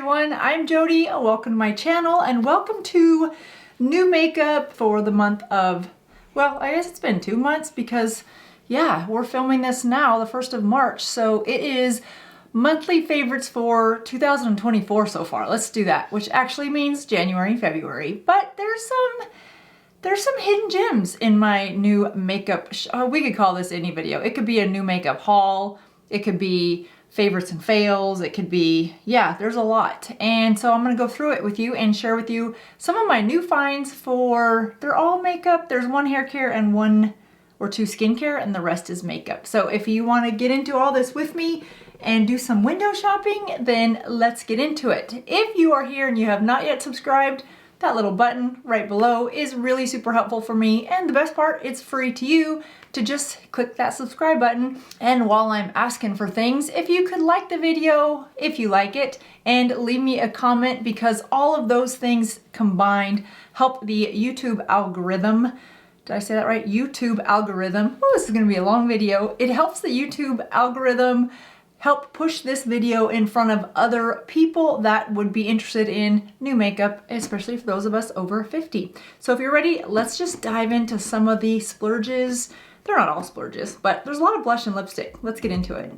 everyone, I'm Jody. Welcome to my channel and welcome to new makeup for the month of, well, I guess it's been 2 months because yeah, we're filming this now, the 1st of March. So it is monthly favorites for 2024 so far. Let's do that, which actually means January and February. But there's some hidden gems in my new makeup. We could call this any video. It could be a new makeup haul. It could be favorites and fails. It could be, yeah, there's a lot. And so I'm gonna go through it with you and share with you some of my new finds for, they're all makeup. There's one hair care and 1 or 2 skincare and the rest is makeup. So if you wanna get into all this with me and do some window shopping, then let's get into it. If you are here and you have not yet subscribed, that little button right below is really super helpful for me. And the best part, it's free to you to just click that subscribe button. And while I'm asking for things, if you could like the video, if you like it, and leave me a comment, because all of those things combined help the YouTube algorithm. Did I say that right? YouTube algorithm. Oh, this is gonna be a long video. It helps the YouTube algorithm help push this video in front of other people that would be interested in new makeup, especially for those of us over 50. So if you're ready, let's just dive into some of the splurges. They're not all splurges, but there's a lot of blush and lipstick. Let's get into it.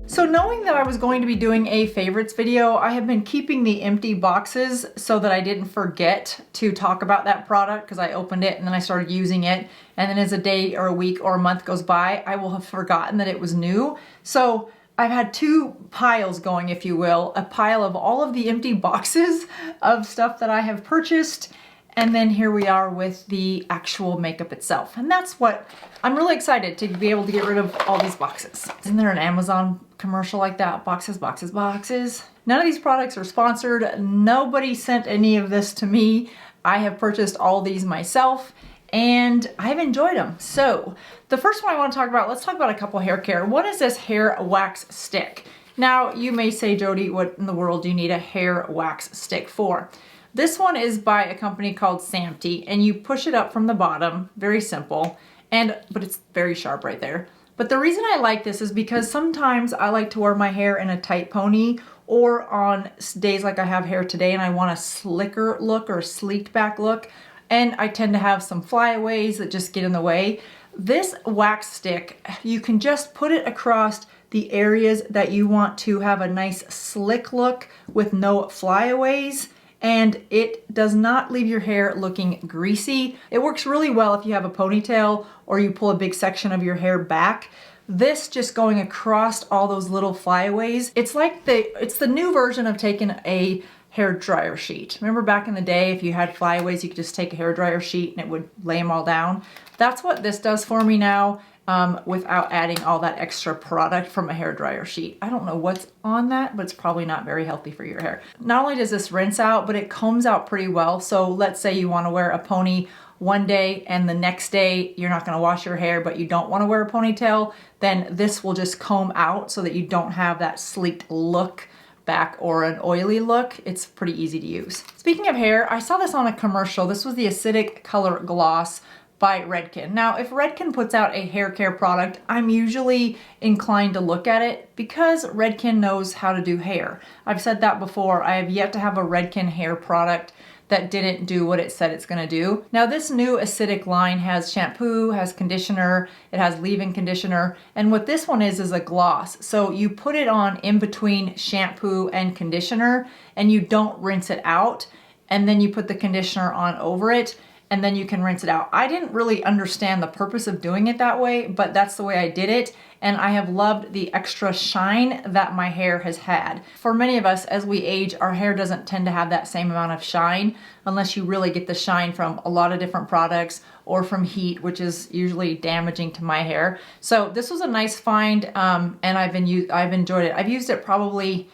So knowing that I was going to be doing a favorites video, I have been keeping the empty boxes so that I didn't forget to talk about that product, because I opened it and then I started using it. And then as a day or a week or a month goes by, I will have forgotten that it was new. So I've had 2 piles going, if you will, a pile of all of the empty boxes of stuff that I have purchased. And then here we are with the actual makeup itself. And that's what I'm really excited to be able to get rid of all these boxes. Isn't there an Amazon commercial like that? Boxes, boxes, boxes. None of these products are sponsored. Nobody sent any of this to me. I have purchased all these myself and I've enjoyed them. So the first one I want to talk about, let's talk about a couple hair care. One is this hair wax stick. Now you may say, Jody, what in the world do you need a hair wax stick for? This one is by a company called Satin, and you push it up from the bottom, very simple, but it's very sharp right there. But the reason I like this is because sometimes I like to wear my hair in a tight pony, or on days like I have hair today and I want a slicker look or sleeked back look, and I tend to have some flyaways that just get in the way. This wax stick, you can just put it across the areas that you want to have a nice slick look with no flyaways. And it does not leave your hair looking greasy. It works really well if you have a ponytail or you pull a big section of your hair back. This just going across all those little flyaways, it's the new version of taking a hair dryer sheet. Remember back in the day, if you had flyaways, you could just take a hair dryer sheet and it would lay them all down. That's what this does for me now. Without adding all that extra product from a hair dryer sheet. I don't know what's on that, but it's probably not very healthy for your hair. Not only does this rinse out, but it combs out pretty well. So let's say you want to wear a pony one day and the next day you're not going to wash your hair, but you don't want to wear a ponytail, then this will just comb out so that you don't have that sleeked look back or an oily look. It's pretty easy to use. Speaking of hair, I saw this on a commercial. This was the Acidic Color Gloss by Redken. Now, if Redken puts out a hair care product, I'm usually inclined to look at it because Redken knows how to do hair. I've said that before. I have yet to have a Redken hair product that didn't do what it said it's gonna do. Now, this new acidic line has shampoo, has conditioner, it has leave-in conditioner, and what this one is a gloss. So you put it on in between shampoo and conditioner, and you don't rinse it out, and then you put the conditioner on over it, and then you can rinse it out. I didn't really understand the purpose of doing it that way, but that's the way I did it. And I have loved the extra shine that my hair has had. For many of us, as we age, our hair doesn't tend to have that same amount of shine unless you really get the shine from a lot of different products or from heat, which is usually damaging to my hair. So this was a nice find, and I've enjoyed it. I've used it probably,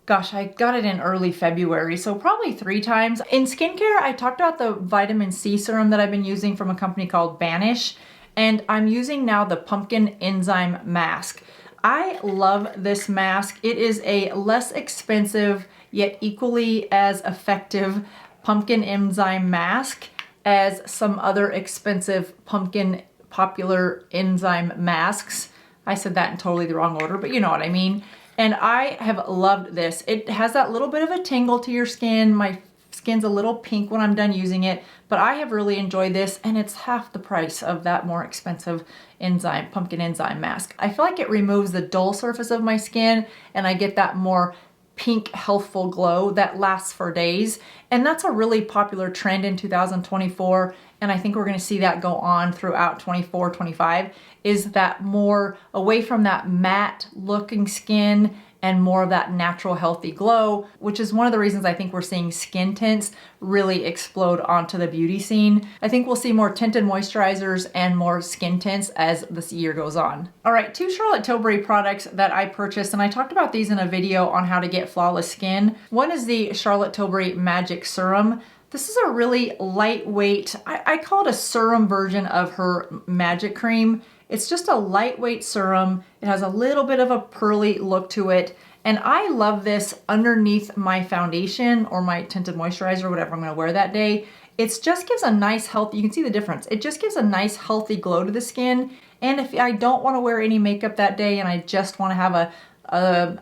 gosh, I got it in early February, so probably 3 times. In skincare, I talked about the vitamin C serum that I've been using from a company called Banish, and I'm using now the pumpkin enzyme mask. I love this mask. It is a less expensive, yet equally as effective pumpkin enzyme mask as some other expensive pumpkin popular enzyme masks. I said that in totally the wrong order, but you know what I mean. And I have loved this. It has that little bit of a tingle to your skin. My skin's a little pink when I'm done using it, but I have really enjoyed this, and it's half the price of that more expensive pumpkin enzyme mask. I feel like it removes the dull surface of my skin, and I get that more pink, healthful glow that lasts for days. And that's a really popular trend in 2024. And I think we're going to see that go on throughout 24, 25, is that more away from that matte looking skin and more of that natural healthy glow, which is one of the reasons I think we're seeing skin tints really explode onto the beauty scene. I think we'll see more tinted moisturizers and more skin tints as this year goes on. All right, 2 Charlotte Tilbury products that I purchased, and I talked about these in a video on how to get flawless skin. One is the Charlotte Tilbury Magic Serum. This is a really lightweight, I call it a serum version of her Magic Cream. It's just a lightweight serum. It has a little bit of a pearly look to it. And I love this underneath my foundation or my tinted moisturizer, whatever I'm gonna wear that day. It just gives a nice healthy, you can see the difference. It just gives a nice healthy glow to the skin. And if I don't wanna wear any makeup that day and I just wanna have a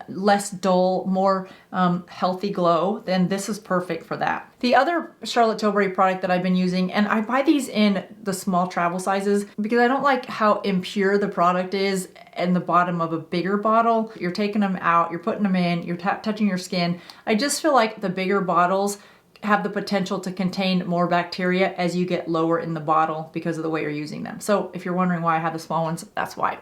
less dull, more healthy glow, then this is perfect for that. The other Charlotte Tilbury product that I've been using, and I buy these in the small travel sizes because I don't like how impure the product is in the bottom of a bigger bottle. You're taking them out, you're putting them in, you're touching your skin. I just feel like the bigger bottles have the potential to contain more bacteria as you get lower in the bottle because of the way you're using them. So if you're wondering why I have the small ones, that's why.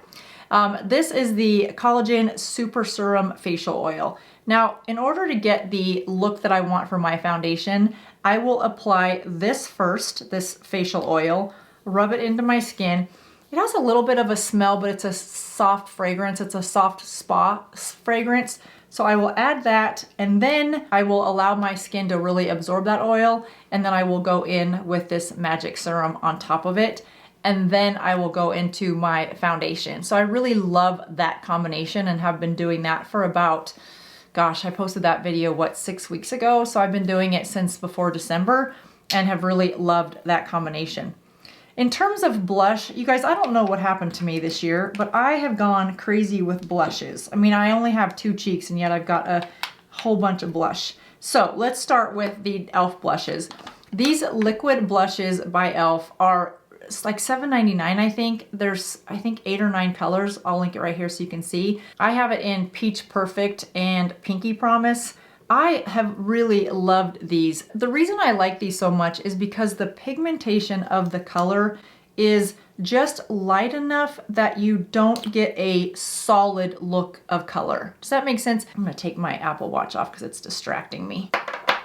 This is the Collagen Super Serum Facial Oil. Now, in order to get the look that I want for my foundation, I will apply this first, this facial oil, rub it into my skin. It has a little bit of a smell, but it's a soft fragrance. It's a soft spa fragrance. So I will add that, and then I will allow my skin to really absorb that oil, and then I will go in with this Magic Serum on top of it. And then I will go into my foundation. So I really love that combination and have been doing that for about, gosh, I posted that video, 6 weeks ago? So I've been doing it since before December and have really loved that combination. In terms of blush, you guys, I don't know what happened to me this year, but I have gone crazy with blushes. I mean, I only have 2 cheeks and yet I've got a whole bunch of blush. So let's start with the e.l.f. blushes. These liquid blushes by e.l.f. are it's like $7.99, I think. There's, I think, 8 or 9 colors. I'll link it right here so you can see. I have it in Peach Perfect and Pinky Promise. I have really loved these. The reason I like these so much is because the pigmentation of the color is just light enough that you don't get a solid look of color. Does that make sense? I'm gonna take my Apple Watch off because it's distracting me.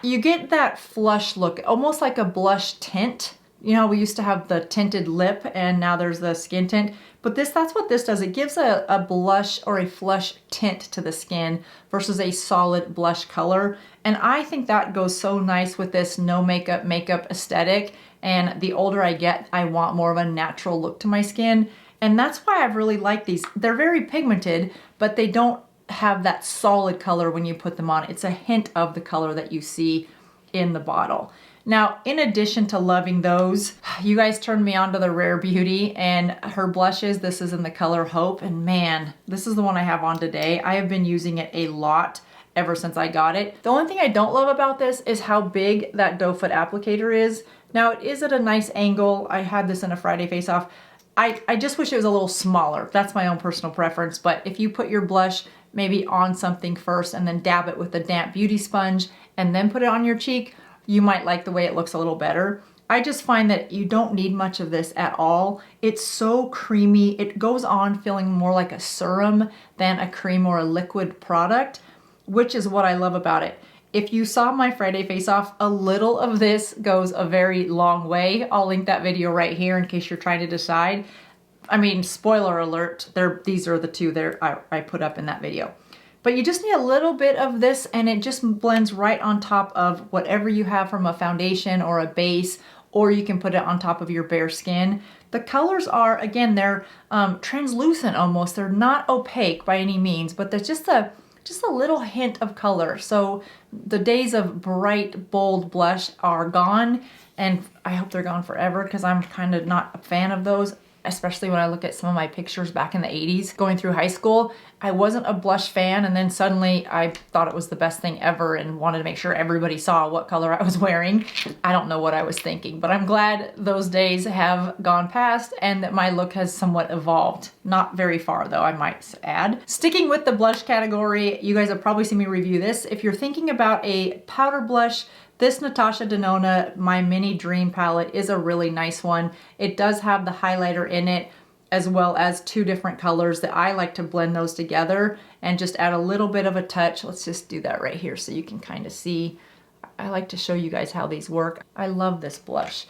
You get that flush look, almost like a blush tint. You know, we used to have the tinted lip and now there's the skin tint, but that's what this does. It gives a blush or a flush tint to the skin versus a solid blush color. And I think that goes so nice with this no makeup aesthetic. And the older I get, I want more of a natural look to my skin. And that's why I've really liked these. They're very pigmented, but they don't have that solid color when you put them on. It's a hint of the color that you see in the bottle. Now, in addition to loving those, you guys turned me on to the Rare Beauty and her blushes. This is in the color Hope, and man, this is the one I have on today. I have been using it a lot ever since I got it. The only thing I don't love about this is how big that doe foot applicator is. Now, it is at a nice angle. I had this in a Friday face off. I just wish it was a little smaller. That's my own personal preference, but if you put your blush maybe on something first and then dab it with a damp beauty sponge and then put it on your cheek, you might like the way it looks a little better. I just find that you don't need much of this at all. It's so creamy. It goes on feeling more like a serum than a cream or a liquid product, which is what I love about it. If you saw my Friday face off, a little of this goes a very long way. I'll link that video right here in case you're trying to decide. I mean, spoiler alert, these are the 2 there I put up in that video. But you just need a little bit of this and it just blends right on top of whatever you have from a foundation or a base, or you can put it on top of your bare skin. The colors are, again, they're translucent almost. They're not opaque by any means, but there's just a little hint of color. So the days of bright, bold blush are gone, and I hope they're gone forever because I'm kind of not a fan of those. especially when I look at some of my pictures back in the 80s going through high school. I wasn't a blush fan, and then suddenly I thought it was the best thing ever and wanted to make sure everybody saw what color I was wearing. I don't know what I was thinking, but I'm glad those days have gone past and that my look has somewhat evolved. Not very far though, I might add. Sticking with the blush category, you guys have probably seen me review this. If you're thinking about a powder blush, this Natasha Denona My Mini Dream palette is a really nice one. It does have the highlighter in it, as well as two different colors that I like to blend those together and just add a little bit of a touch. Let's just do that right here so you can kind of see. I like to show you guys how these work. I love this blush.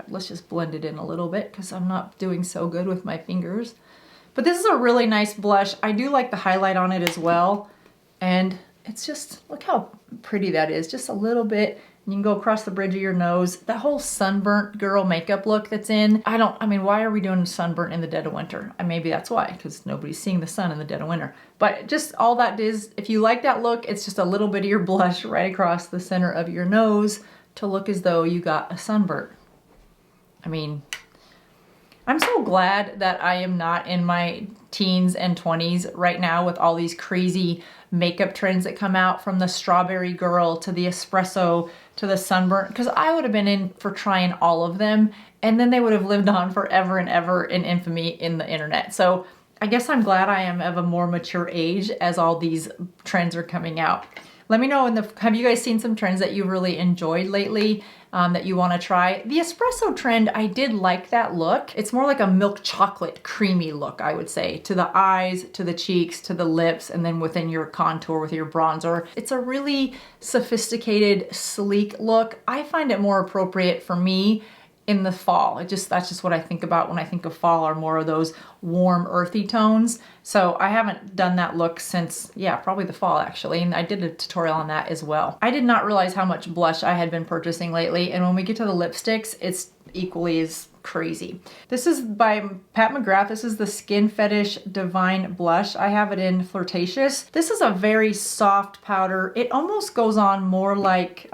Let's just blend it in a little bit because I'm not doing so good with my fingers. But this is a really nice blush. I do like the highlight on it as well. And it's just, look how pretty that is. Just a little bit. You can go across the bridge of your nose. That whole sunburnt girl makeup look that's in. I mean, why are we doing sunburnt in the dead of winter? Maybe that's why, because nobody's seeing the sun in the dead of winter. But just all that is, if you like that look, it's just a little bit of your blush right across the center of your nose to look as though you got a sunburn. I mean, I'm so glad that I am not in my teens and 20s right now with all these crazy makeup trends that come out, from the strawberry girl to the espresso to the sunburn, because I would have been in for trying all of them and then they would have lived on forever and ever in infamy in the internet. So I guess I'm glad I am of a more mature age as all these trends are coming out. Let me know have you guys seen some trends that you really enjoyed lately that you want to try? The espresso trend, I did like that look. It's more like a milk chocolate creamy look, I would say, to the eyes, to the cheeks, to the lips, and then within your contour with your bronzer. It's a really sophisticated, sleek look. I find it more appropriate for me in the fall. That's just what I think about when I think of fall, are more of those warm, earthy tones. So I haven't done that look since, yeah, probably the fall actually. And I did a tutorial on that as well. I did not realize how much blush I had been purchasing lately. And when we get to the lipsticks, it's equally as crazy. This is by Pat McGrath. This is the Skin Fetish Divine Blush. I have it in Flirtatious. This is a very soft powder. It almost goes on more like,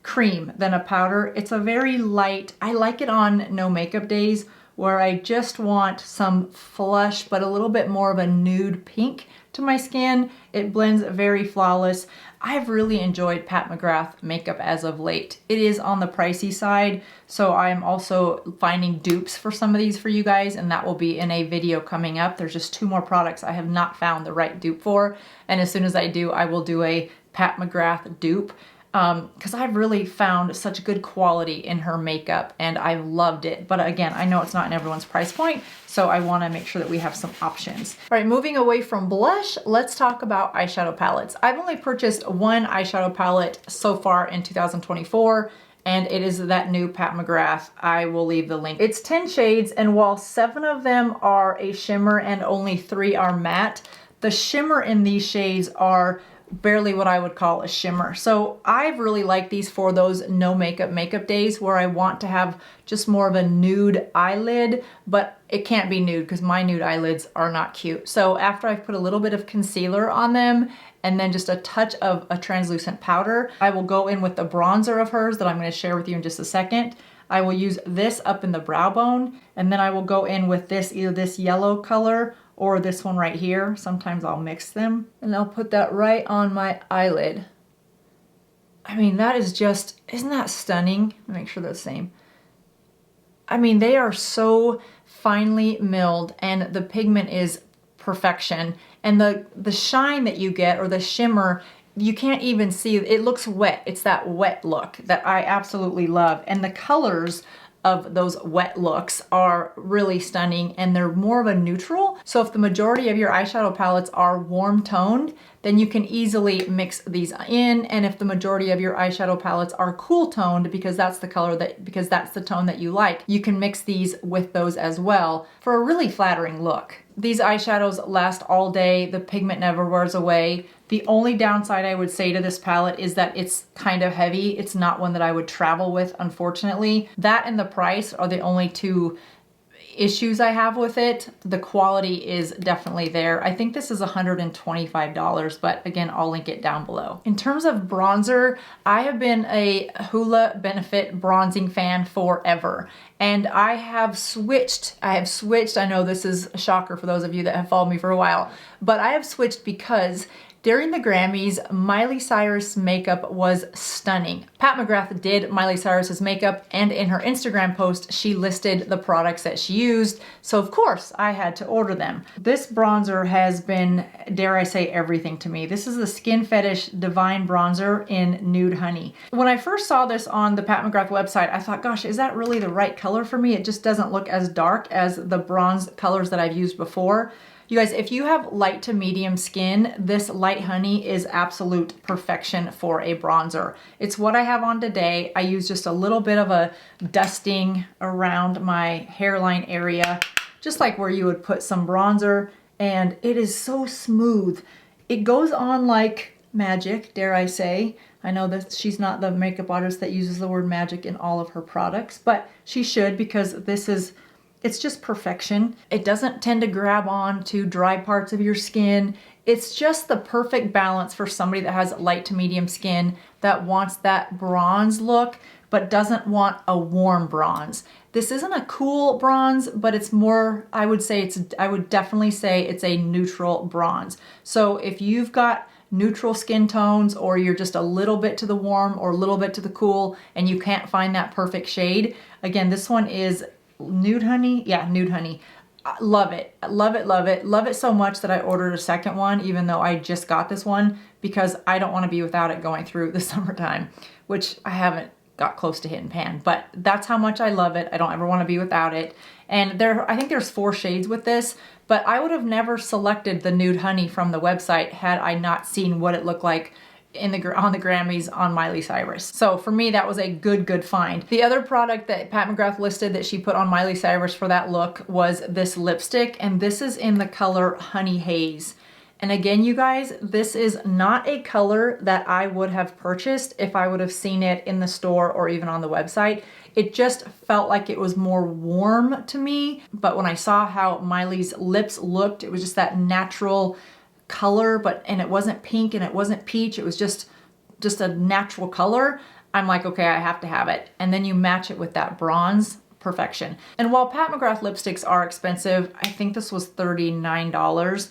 cream than a powder. It's a very light, I like it on no makeup days where I just want some flush but a little bit more of a nude pink to my skin. It blends very flawless. I've really enjoyed Pat McGrath makeup as of late. It is on the pricey side, so I'm also finding dupes for some of these for you guys, and that will be in a video coming up. There's just 2 more products I have not found the right dupe for, and as soon as I do, I will do a Pat McGrath dupe. Because I've really found such good quality in her makeup and I've loved it. But again, I know it's not in everyone's price point, so I want to make sure that we have some options. All right, moving away from blush, let's talk about eyeshadow palettes. I've only purchased one eyeshadow palette so far in 2024, and it is that new Pat McGrath. I will leave the link. It's 10 shades, and while 7 of them are a shimmer and only 3 are matte, the shimmer in these shades are barely what I would call a shimmer. So I've really liked these for those no makeup days where I want to have just more of a nude eyelid, but it can't be nude because my nude eyelids are not cute. So after I've put a little bit of concealer on them and then just a touch of a translucent powder, I will go in with the bronzer of hers that I'm going to share with you in just a second. I will use this up in the brow bone, and then I will go in with this, either this yellow color or this one right here. Sometimes I'll mix them, and I'll put that right on my eyelid. I mean, that is just, isn't that stunning? Make sure they're the same. I mean, they are so finely milled and the pigment is perfection. And the shine that you get, or the shimmer, you can't even see, it looks wet. It's that wet look that I absolutely love. And the colors of those wet looks are really stunning, and they're more of a neutral. So if the majority of your eyeshadow palettes are warm toned, then you can easily mix these in. And if the majority of your eyeshadow palettes are cool toned, because that's the color because that's the tone that you like, you can mix these with those as well for a really flattering look. These eyeshadows last all day. The pigment never wears away. The only downside I would say to this palette is that it's kind of heavy. It's not one that I would travel with, unfortunately. That and the price are the only 2 issues I have with it, the quality is definitely there. I think this is $125, but again, I'll link it down below. In terms of bronzer, I have been a Hoola Benefit bronzing fan forever. And I have switched, I know this is a shocker for those of you that have followed me for a while, but I have switched because during the Grammys, Miley Cyrus makeup was stunning. Pat McGrath did Miley Cyrus's makeup, and in her Instagram post, she listed the products that she used. So of course I had to order them. This bronzer has been, dare I say, everything to me. This is the Skin Fetish Divine Bronzer in Nude Honey. When I first saw this on the Pat McGrath website, I thought, gosh, is that really the right color for me? It just doesn't look as dark as the bronze colors that I've used before. You guys, if you have light to medium skin, this Light Honey is absolute perfection for a bronzer. It's what I have on today. I use just a little bit of a dusting around my hairline area, just like where you would put some bronzer, and it is so smooth. It goes on like magic, dare I say. I know that she's not the makeup artist that uses the word magic in all of her products, but she should, because this is, it's just perfection. It doesn't tend to grab on to dry parts of your skin. It's just the perfect balance for somebody that has light to medium skin that wants that bronze look, but doesn't want a warm bronze. This isn't a cool bronze, but it's more, I would definitely say it's a neutral bronze. So if you've got neutral skin tones, or you're just a little bit to the warm or a little bit to the cool, and you can't find that perfect shade, again, this one is Nude Honey. Yeah, Nude Honey. I love it. Love it, love it. Love it so much that I ordered a second one, even though I just got this one, because I don't want to be without it going through the summertime, which I haven't got close to hitting pan, but that's how much I love it. I don't ever want to be without it. And I think there's 4 shades with this, but I would have never selected the Nude Honey from the website had I not seen what it looked like on the Grammys on Miley Cyrus. So for me, that was a good find. The other product that Pat McGrath listed that she put on Miley Cyrus for that look was this lipstick, and this is in the color Honey Haze. And again, you guys, this is not a color that I would have purchased if I would have seen it in the store or even on the website. It just felt like it was more warm to me. But when I saw how Miley's lips looked, it was just that natural color, and it wasn't pink and it wasn't peach. It was just a natural color. I'm like, okay, I have to have it. And then you match it with that bronze, perfection. And while Pat McGrath lipsticks are expensive, I think this was $39.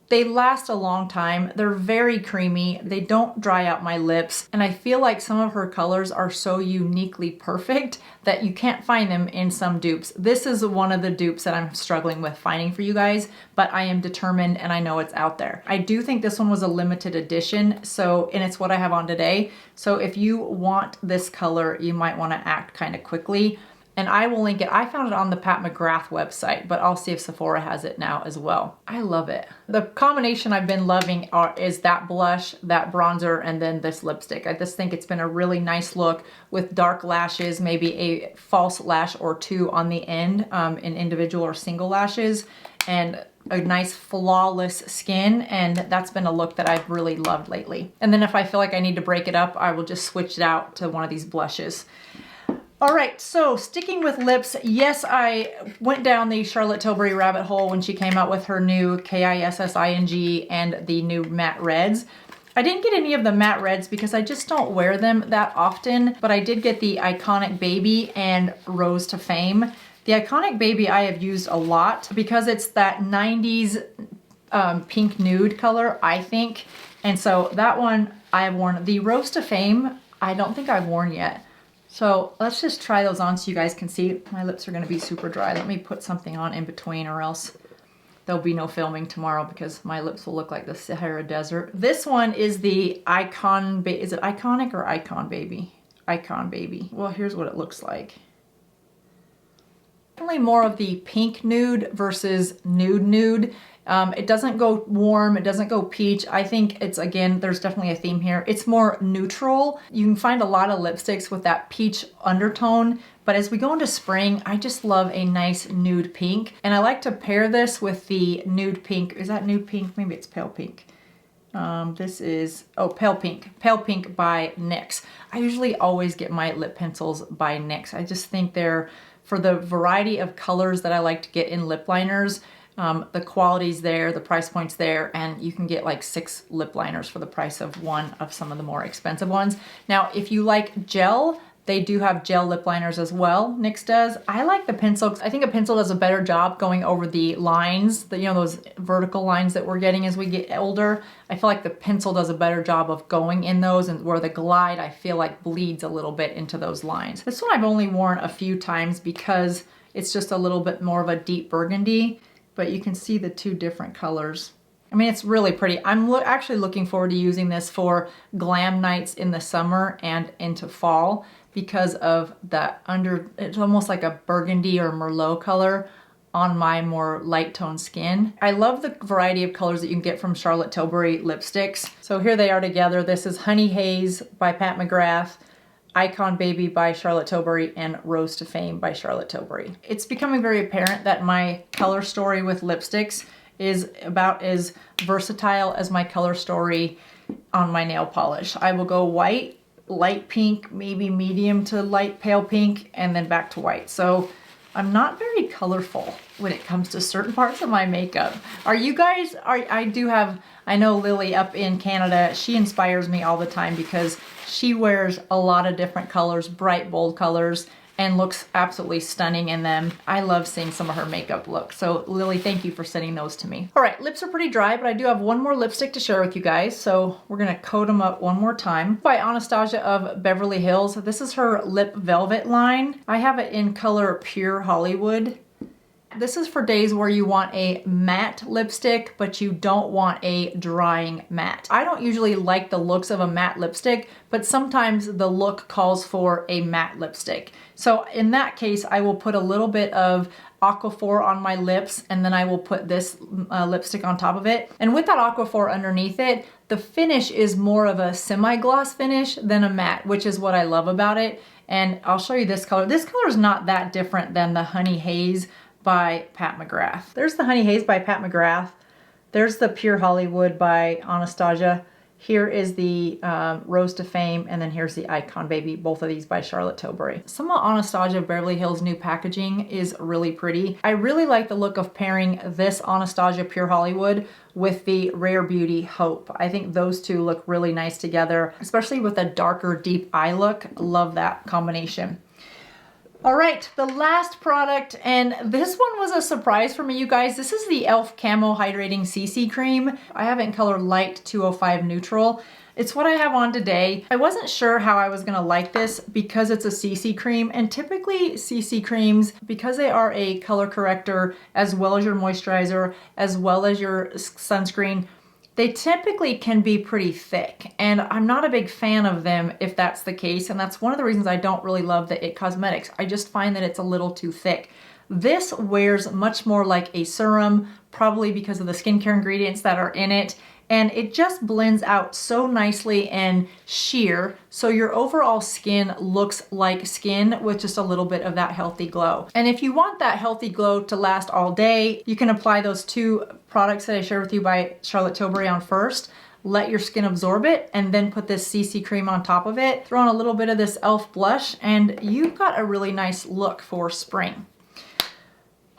They last a long time. They're very creamy. They don't dry out my lips. And I feel like some of her colors are so uniquely perfect that you can't find them in some dupes. This is one of the dupes that I'm struggling with finding for you guys, but I am determined and I know it's out there. I do think this one was a limited edition, and it's what I have on today. So if you want this color, you might want to act kind of quickly. And I will link it. I found it on the Pat McGrath website, but I'll see if Sephora has it now as well. I love it. The combination I've been loving is that blush, that bronzer, and then this lipstick. I just think it's been a really nice look with dark lashes, maybe a false lash or 2 on the end in individual or single lashes, and a nice flawless skin, and that's been a look that I've really loved lately. And then if I feel like I need to break it up, I will just switch it out to one of these blushes. All right, so sticking with lips, yes, I went down the Charlotte Tilbury rabbit hole when she came out with her new K.I.S.S.I.N.G and the new matte reds. I didn't get any of the matte reds because I just don't wear them that often, but I did get the Iconic Baby and Rose to Fame. The Iconic Baby I have used a lot because it's that 90s pink nude color, I think. And so that one I have worn. The Rose to Fame, I don't think I've worn yet. So let's just try those on so you guys can see. My lips are gonna be super dry. Let me put something on in between or else there'll be no filming tomorrow because my lips will look like the Sahara Desert. This one is the is it Iconic or Icon Baby? Icon Baby. Well, here's what it looks like. Definitely more of the pink nude versus nude nude. It doesn't go warm, it doesn't go peach. I think it's, again, there's definitely a theme here. It's more neutral. You can find a lot of lipsticks with that peach undertone, but as we go into spring, I just love a nice nude pink. And I like to pair this with the nude pink. Is that nude pink? Maybe it's pale pink. This is, oh, Pale Pink. Pale Pink by NYX. I usually always get my lip pencils by NYX. I just think they're for the variety of colors that I like to get in lip liners. The quality's there, the price point's there, and you can get like 6 lip liners for the price of one of some of the more expensive ones. Now, if you like gel, they do have gel lip liners as well, NYX does. I like the pencil. I think a pencil does a better job going over the lines, you know, those vertical lines that we're getting as we get older. I feel like the pencil does a better job of going in those, and where the glide, I feel like, bleeds a little bit into those lines. This one I've only worn a few times because it's just a little bit more of a deep burgundy, but you can see the 2 different colors. I mean, it's really pretty. I'm actually looking forward to using this for glam nights in the summer and into fall, because of that it's almost like a burgundy or Merlot color on my more light toned skin. I love the variety of colors that you can get from Charlotte Tilbury lipsticks. So here they are together. This is Honey Haze by Pat McGrath, Icon Baby by Charlotte Tilbury, and Rose to Fame by Charlotte Tilbury. It's becoming very apparent that my color story with lipsticks is about as versatile as my color story on my nail polish. I will go white, light pink, maybe medium to light pale pink, and then back to white. So I'm not very colorful when it comes to certain parts of my makeup. Are you guys? I know Lily up in Canada, she inspires me all the time because she wears a lot of different colors, bright, bold colors, and looks absolutely stunning in them. I love seeing some of her makeup look. So Lily, thank you for sending those to me. All right, lips are pretty dry, but I do have one more lipstick to share with you guys. So we're gonna coat them up one more time. By Anastasia of Beverly Hills. This is her Lip Velvet line. I have it in color Pure Hollywood. This is for days where you want a matte lipstick, but you don't want a drying matte. I don't usually like the looks of a matte lipstick, but sometimes the look calls for a matte lipstick. So in that case, I will put a little bit of Aquaphor on my lips, and then I will put this lipstick on top of it. And with that Aquaphor underneath it, the finish is more of a semi-gloss finish than a matte, which is what I love about it. And I'll show you this color. This color is not that different than the Honey Haze by Pat McGrath. There's the Honey Haze by Pat McGrath. There's the Pure Hollywood by Anastasia. Here is the Rose to Fame, and then here's the Icon Baby, both of these by Charlotte Tilbury. Some of Anastasia Beverly Hills' new packaging is really pretty. I really like the look of pairing this Anastasia Pure Hollywood with the Rare Beauty Hope. I think those two look really nice together, especially with a darker, deep eye look. Love that combination. All right, the last product, and this one was a surprise for me, you guys. This is the e.l.f. Camo Hydrating CC Cream. I have it in color Light 205 Neutral. It's what I have on today. I wasn't sure how I was gonna like this because it's a CC cream, and typically CC creams, because they are a color corrector as well as your moisturizer, as well as your sunscreen, they typically can be pretty thick, and I'm not a big fan of them if that's the case, and that's one of the reasons I don't really love the IT Cosmetics. I just find that it's a little too thick. This wears much more like a serum, probably because of the skincare ingredients that are in it, and it just blends out so nicely and sheer, so your overall skin looks like skin with just a little bit of that healthy glow. And if you want that healthy glow to last all day, you can apply those 2 products that I shared with you by Charlotte Tilbury on first, let your skin absorb it, and then put this CC cream on top of it, throw on a little bit of this e.l.f. blush, and you've got a really nice look for spring.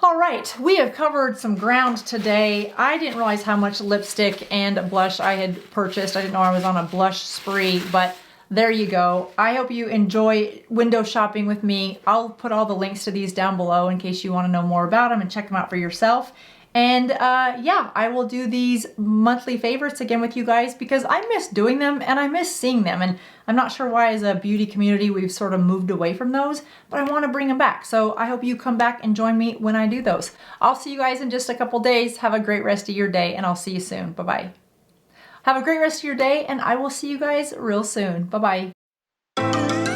All right, we have covered some ground today. I didn't realize how much lipstick and blush I had purchased. I didn't know I was on a blush spree, but there you go. I hope you enjoy window shopping with me. I'll put all the links to these down below in case you want to know more about them and check them out for yourself. And yeah, I will do these monthly favorites again with you guys because I miss doing them and I miss seeing them. And I'm not sure why as a beauty community we've sort of moved away from those, but I want to bring them back. So I hope you come back and join me when I do those. I'll see you guys in just a couple days. Have a great rest of your day and I'll see you soon. Bye-bye. Have a great rest of your day and I will see you guys real soon. Bye-bye.